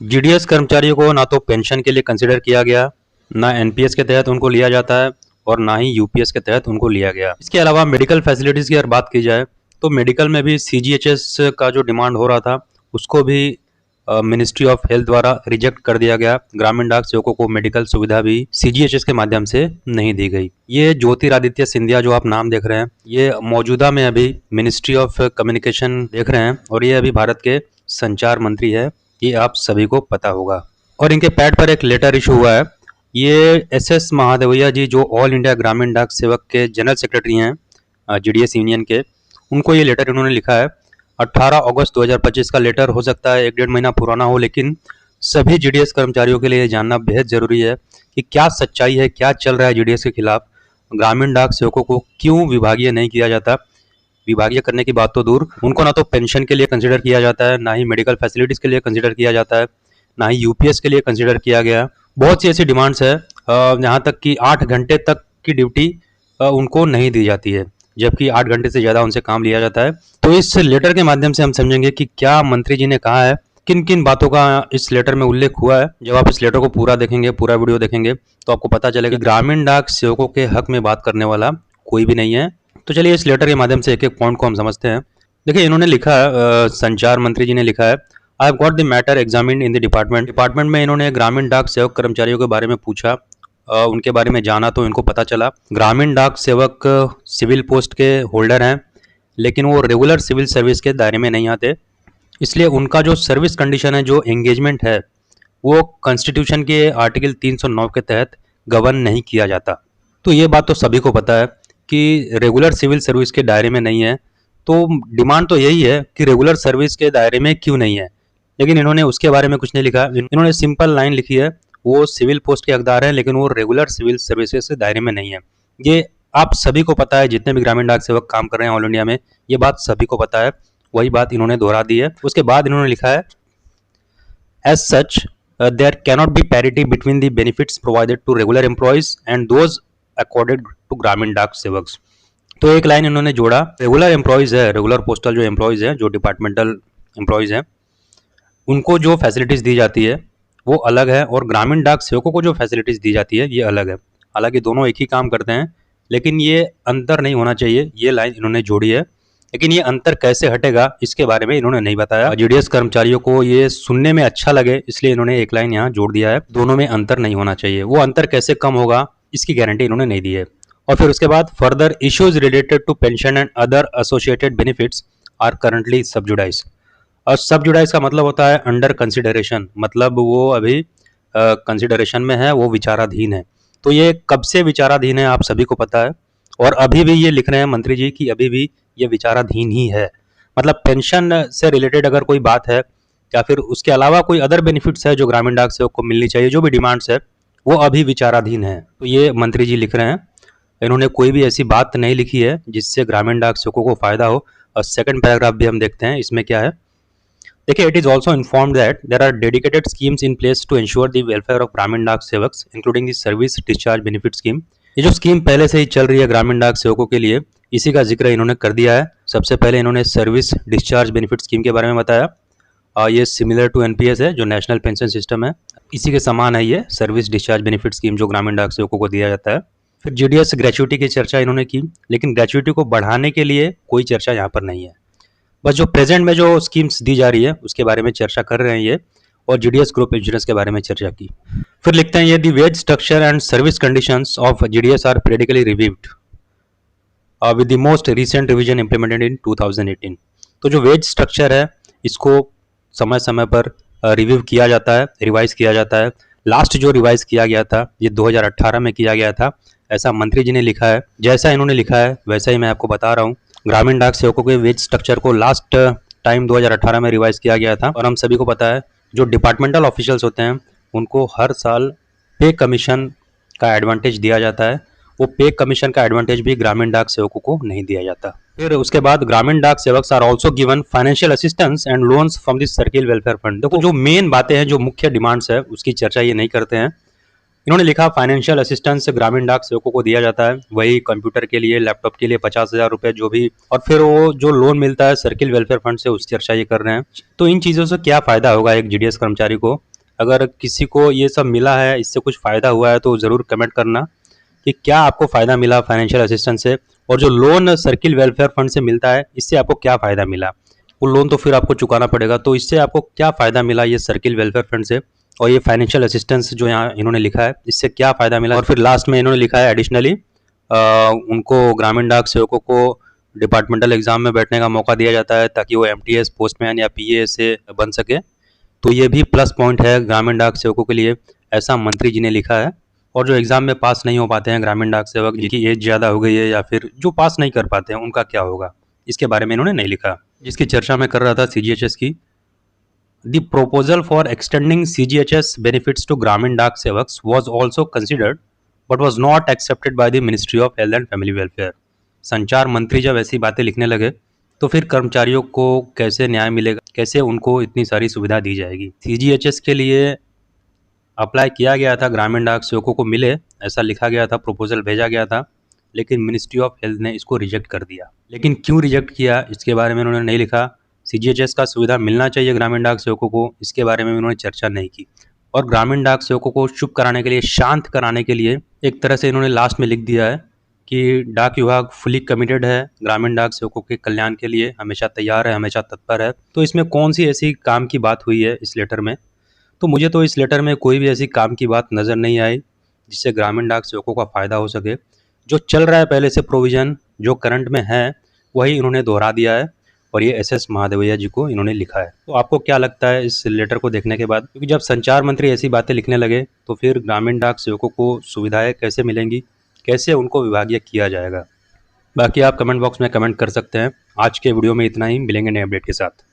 GDS कर्मचारियों को ना तो पेंशन के लिए कंसिडर किया गया, ना एनपीएस के तहत उनको लिया जाता है और ना ही यूपीएस के तहत उनको लिया गया। इसके अलावा मेडिकल फैसिलिटीज़ की अगर बात की जाए तो मेडिकल में भी सीजीएचएस का जो डिमांड हो रहा था उसको भी मिनिस्ट्री ऑफ हेल्थ द्वारा रिजेक्ट कर दिया गया। ग्रामीण डाक सेवकों को मेडिकल सुविधा भी सीजीएचएस के माध्यम से नहीं दी गई। ये ज्योतिरादित्य सिंधिया जो आप नाम देख रहे हैं, ये मौजूदा में अभी मिनिस्ट्री ऑफ कम्युनिकेशन देख रहे हैं और ये अभी भारत के संचार मंत्री है, ये आप सभी को पता होगा। और इनके पैड पर एक लेटर इशू हुआ है। ये एसएस महादेवैया जी जो ऑल इंडिया ग्रामीण डाक सेवक के जनरल सेक्रेटरी हैं जीडीएस यूनियन के, उनको ये लेटर इन्होंने लिखा है। 18 अगस्त 2025 का लेटर हो सकता है 1-1.5 महीना पुराना हो, लेकिन सभी जीडीएस कर्मचारियों के लिए ये जानना बेहद जरूरी है कि क्या सच्चाई है, क्या चल रहा है जीडीएस के खिलाफ। ग्रामीण डाक सेवकों को क्यों विभागीय नहीं किया जाता। विभागीय करने की बात तो दूर, उनको ना तो पेंशन के लिए कंसिडर किया जाता है, ना ही मेडिकल फैसिलिटीज के लिए कंसिडर किया जाता है, ना ही यूपीएस के लिए कंसिडर किया गया। बहुत सी ऐसी डिमांड्स है, यहाँ तक कि 8 घंटे तक की ड्यूटी उनको नहीं दी जाती है, जबकि 8 घंटे से ज़्यादा उनसे काम लिया जाता है। तो इस लेटर के माध्यम से हम समझेंगे कि क्या मंत्री जी ने कहा है, किन किन बातों का इस लेटर में उल्लेख हुआ है। जब आप इस लेटर को पूरा देखेंगे, पूरा वीडियो देखेंगे, तो आपको पता चलेगा कि ग्रामीण डाक सेवकों के हक में बात करने वाला कोई भी नहीं है। तो चलिए इस लेटर के माध्यम से एक एक पॉइंट को हम समझते हैं। देखिए इन्होंने लिखा है, संचार मंत्री जी ने लिखा है, I have got the matter examined in the department में इन्होंने ग्रामीण डाक सेवक कर्मचारियों के बारे में पूछा, उनके बारे में जाना, तो इनको पता चला ग्रामीण डाक सेवक सिविल पोस्ट के होल्डर हैं, लेकिन वो रेगुलर सिविल सर्विस के दायरे में नहीं आते। इसलिए उनका जो सर्विस कंडीशन है, जो एंगेजमेंट है, वो कॉन्स्टिट्यूशन के आर्टिकल 309 के तहत गवर्न नहीं किया जाता। तो ये बात तो सभी को पता है कि रेगुलर सिविल सर्विस के दायरे में नहीं है। तो डिमांड तो यही है कि रेगुलर सर्विस के दायरे में क्यों नहीं है, लेकिन इन्होंने उसके बारे में कुछ नहीं लिखा। इन्होंने सिंपल लाइन लिखी है, वो सिविल पोस्ट के हकदार हैं लेकिन वो रेगुलर सिविल सर्विसेज के दायरे में नहीं है। ये आप सभी को पता है, जितने भी ग्रामीण डाक सेवक काम कर रहे हैं ऑल इंडिया में, ये बात सभी को पता है। वही बात इन्होंने दोहरा दी है। उसके बाद इन्होंने लिखा है, as such there cannot be parity between the benefits provided to regular employees and those accorded to Gramin Dak Sevaks. तो एक लाइन इन्होंने जोड़ा, रेगुलर एम्प्लॉयज है, रेगुलर पोस्टल जो एम्प्लॉयज हैं, जो डिपार्टमेंटल एम्प्लॉयज हैं, उनको जो फैसिलिटीज़ दी जाती है वो अलग है, और ग्रामीण डाक सेवकों को जो फैसिलिटीज़ दी जाती है ये अलग है। हालांकि दोनों एक ही काम करते हैं, लेकिन ये अंतर नहीं होना चाहिए, ये लाइन इन्होंने जोड़ी है। लेकिन ये अंतर कैसे हटेगा इसके बारे में इन्होंने नहीं बताया। जीडीएस कर्मचारियों को ये सुनने में अच्छा लगे, इसलिए इन्होंने एक लाइन यहाँ जोड़ दिया है, दोनों में अंतर नहीं होना चाहिए। वो अंतर कैसे कम होगा इसकी गारंटी इन्होंने नहीं दी है। और फिर उसके बाद, further issues related to pension and other associated benefits are currently sub judice. और सबजुडाइज का मतलब होता है अंडर कंसिडरेशन, मतलब वो अभी कंसिडरेशन में है, वो विचाराधीन है। तो ये कब से विचाराधीन है आप सभी को पता है, और अभी भी ये लिख रहे हैं मंत्री जी कि अभी भी ये विचाराधीन ही है। मतलब पेंशन से रिलेटेड अगर कोई बात है या फिर उसके अलावा कोई अदर बेनिफिट्स है जो ग्रामीण डाक सेवक को मिलनी चाहिए, जो भी डिमांड्स है, वो अभी विचाराधीन है। तो ये मंत्री जी लिख रहे हैं, इन्होंने कोई भी ऐसी बात नहीं लिखी है जिससे ग्रामीण डाक सेवकों को फायदा हो। और सेकंड पैराग्राफ भी हम देखते हैं, इसमें क्या है। देखिए, it is also informed that there are dedicated schemes in place to ensure the welfare of Gramin Dak Sevaks including the service discharge benefit scheme. ये जो स्कीम पहले से ही चल रही है ग्रामीण डाक सेवकों के लिए, इसी का जिक्र इन्होंने कर दिया है। सबसे पहले इन्होंने सर्विस डिस्चार्ज बेनिफिट स्कीम के बारे में बताया। ये सिमिलर टू एनपीएस है, जो नेशनल पेंशन सिस्टम है, इसी के समान है ये सर्विस डिस्चार्ज बेनिफिट स्कीम जो ग्रामीण डाक सेवकों को दिया जाता है। फिर जीडीएस ग्रेचुइटी की चर्चा इन्होंने की, लेकिन ग्रेचुइटी को बढ़ाने के लिए कोई चर्चा यहाँ पर नहीं है। बस जो प्रेजेंट में जो स्कीम्स दी जा रही है उसके बारे में चर्चा कर रहे हैं ये, और जीडीएस ग्रुप इंश्योरेंस के बारे में चर्चा की। फिर लिखते हैं, ये the wage structure and service conditions of GDS are periodically reviewed with the most recent revision implemented in 2018। तो जो वेज स्ट्रक्चर है इसको समय समय पर रिव्यू किया जाता है, रिवाइज किया जाता है। लास्ट जो रिवाइज किया गया था ये 2018 में किया गया था, ऐसा मंत्री जी ने लिखा है। जैसा इन्होंने लिखा है वैसा ही मैं आपको बता रहा हूँ। ग्रामीण डाक सेवकों के वेज स्ट्रक्चर को लास्ट टाइम 2018 में रिवाइज किया गया था, और हम सभी को पता है जो डिपार्टमेंटल ऑफिशियल्स होते हैं उनको हर साल पे कमीशन का एडवांटेज दिया जाता है। वो पे कमीशन का एडवांटेज भी ग्रामीण डाक सेवकों को नहीं दिया जाता। फिर उसके बाद, Gramin Dak Sevaks are also given financial assistance and loans from the circle welfare fund. देखो, जो मेन बातें हैं, जो मुख्य डिमांड्स है, उसकी चर्चा ये नहीं करते हैं। इन्होंने लिखा फाइनेंशियल असिस्टेंस ग्रामीण डाक सेवकों को दिया जाता है, वही कंप्यूटर के लिए, लैपटॉप के लिए 50,000 रुपये जो भी, और फिर वो जो लोन मिलता है सर्किल वेलफेयर फंड से, उसकी चर्चा ये कर रहे हैं। तो इन चीज़ों से क्या फ़ायदा होगा एक जीडीएस कर्मचारी को? अगर किसी को ये सब मिला है, इससे कुछ फ़ायदा हुआ है, तो ज़रूर कमेंट करना कि क्या आपको फ़ायदा मिला फाइनेंशियल असिस्टेंस से, और जो लोन सर्किल वेलफेयर फंड से मिलता है इससे आपको क्या फ़ायदा मिला। वो लोन तो फिर आपको चुकाना पड़ेगा, तो इससे आपको क्या फ़ायदा मिला ये सर्किल वेलफेयर फंड से, और ये फाइनेंशियल असिस्टेंस जो यहाँ इन्होंने लिखा है इससे क्या फ़ायदा मिला। और फिर लास्ट में इन्होंने लिखा है एडिशनली उनको ग्रामीण डाक सेवकों को डिपार्टमेंटल एग्जाम में बैठने का मौका दिया जाता है ताकि वो एमटीएस पोस्टमैन या पीए से बन सके। तो ये भी प्लस पॉइंट है ग्रामीण डाक सेवकों के लिए, ऐसा मंत्री जी ने लिखा है। और जो एग्ज़ाम में पास नहीं हो पाते हैं ग्रामीण डाक सेवक, जिनकी एज ज़्यादा हो गई है या फिर जो पास नहीं कर पाते हैं, उनका क्या होगा, इसके बारे में इन्होंने नहीं लिखा। जिसकी चर्चा मैं कर रहा था सीजीएचएस की, the proposal for extending CGHS benefits to Gramin Dak Sevaks was also considered but was not accepted by the Ministry of Health and Family Welfare। संचार मंत्री जब ऐसी बातें लिखने लगे तो फिर कर्मचारियों को कैसे न्याय मिलेगा, कैसे उनको इतनी सारी सुविधा दी जाएगी। सीजीएचएस के लिए अप्लाई किया गया था, ग्रामीण डाक सेवकों को मिले ऐसा लिखा गया था, प्रपोजल भेजा गया था, लेकिन मिनिस्ट्री ऑफ हेल्थ ने इसको रिजेक्ट कर दिया। लेकिन क्यों रिजेक्ट किया इसके बारे में उन्होंने नहीं लिखा। सीजीएचएस का सुविधा मिलना चाहिए ग्रामीण डाक सेवकों को, इसके बारे में उन्होंने चर्चा नहीं की। और ग्रामीण डाक सेवकों को चुप कराने के लिए, शांत कराने के लिए एक तरह से इन्होंने लास्ट में लिख दिया है कि डाक विभाग फुली कमिटेड है, ग्रामीण डाक सेवकों के कल्याण के लिए हमेशा तैयार है, हमेशा तत्पर है। तो इसमें कौन सी ऐसी काम की बात हुई है इस लेटर में? तो मुझे तो इस लेटर में कोई भी ऐसी काम की बात नज़र नहीं आई जिससे ग्रामीण डाक सेवकों का फ़ायदा हो सके। जो चल रहा है पहले से प्रोविज़न, जो करंट में है, वही इन्होंने दोहरा दिया है, और ये एस महादेवैया जी को इन्होंने लिखा है। तो आपको क्या लगता है इस लेटर को देखने के बाद? क्योंकि जब संचार मंत्री ऐसी बातें लिखने लगे तो फिर ग्रामीण डाक सेवकों को सुविधाएं कैसे मिलेंगी, कैसे उनको विभागीय किया जाएगा? बाकी आप कमेंट बॉक्स में कमेंट कर सकते हैं। आज के वीडियो में इतना ही, मिलेंगे नए अपडेट के साथ।